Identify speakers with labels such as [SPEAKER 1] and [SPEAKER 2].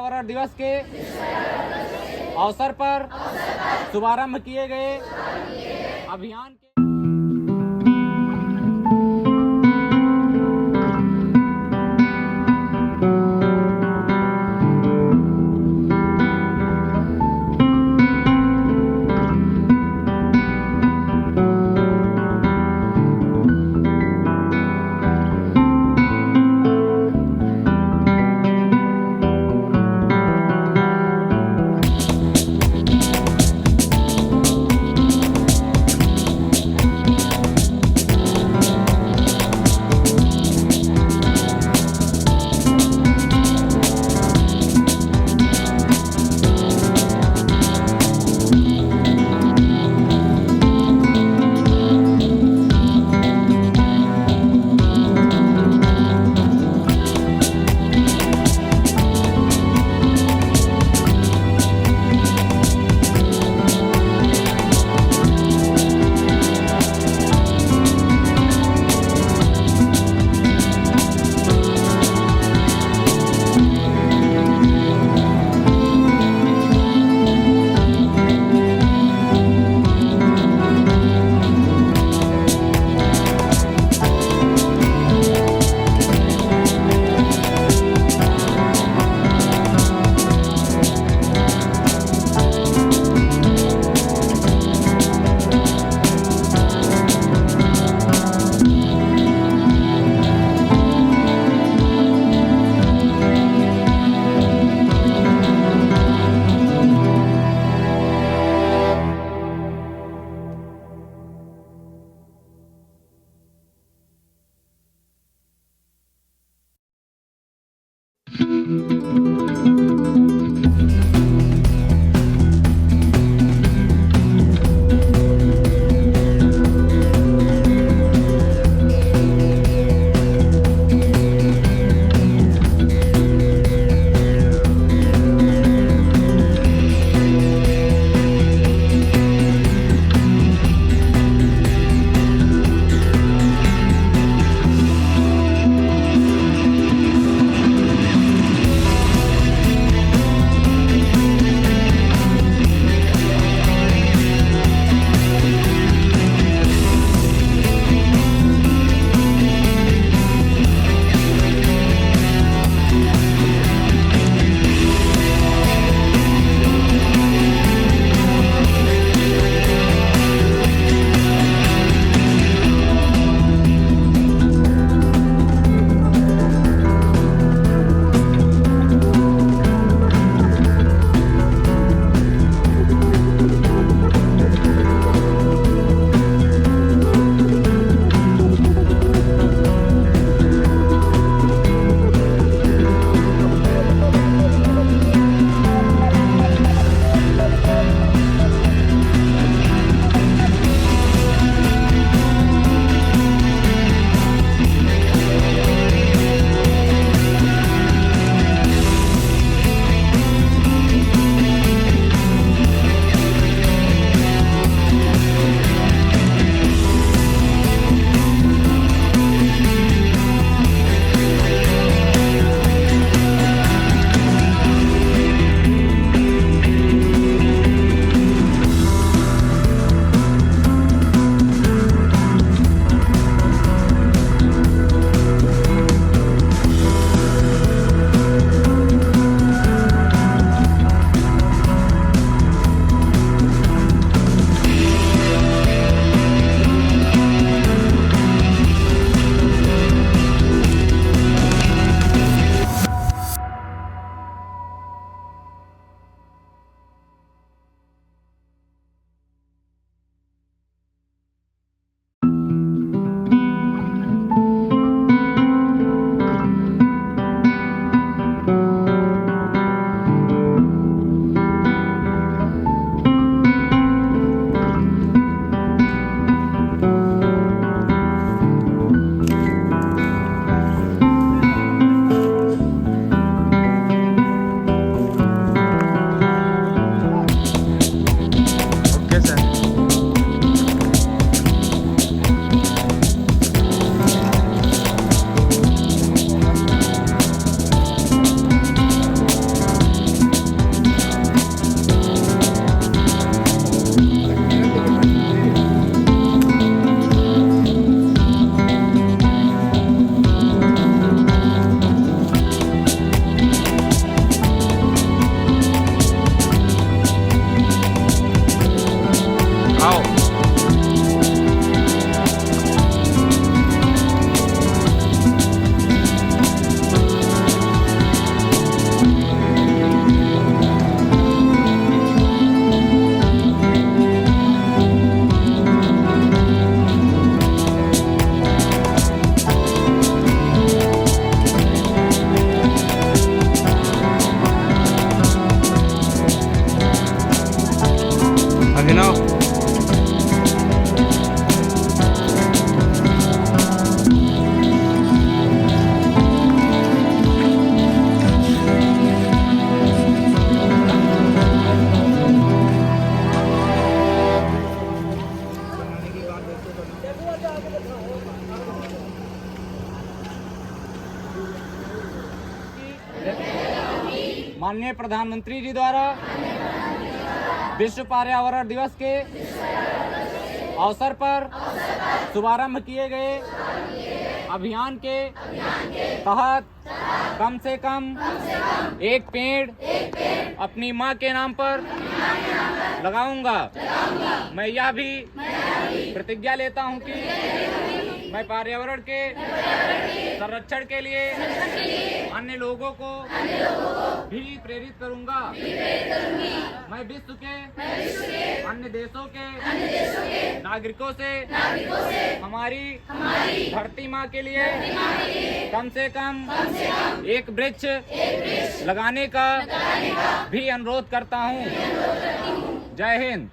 [SPEAKER 1] पर्यावरण दिवस के अवसर पर शुभारंभ किए गए अभियान के माननीय प्रधानमंत्री जी द्वारा विश्व पर्यावरण दिवस के अवसर पर शुभारंभ किए गए अभियान के तहत कम से कम एक पेड़ अपनी मां के नाम पर लगाऊंगा। मैं यह भी प्रतिज्ञा लेता हूं कि मैं पर्यावरण के संरक्षण के लिए अन्य लोगों को भी प्रेरित करूंगा। मैं विश्व के अन्य देशों के नागरिकों से हमारी धरती माँ के लिए कम से कम एक वृक्ष लगाने का भी अनुरोध करता हूँ। जय हिंद।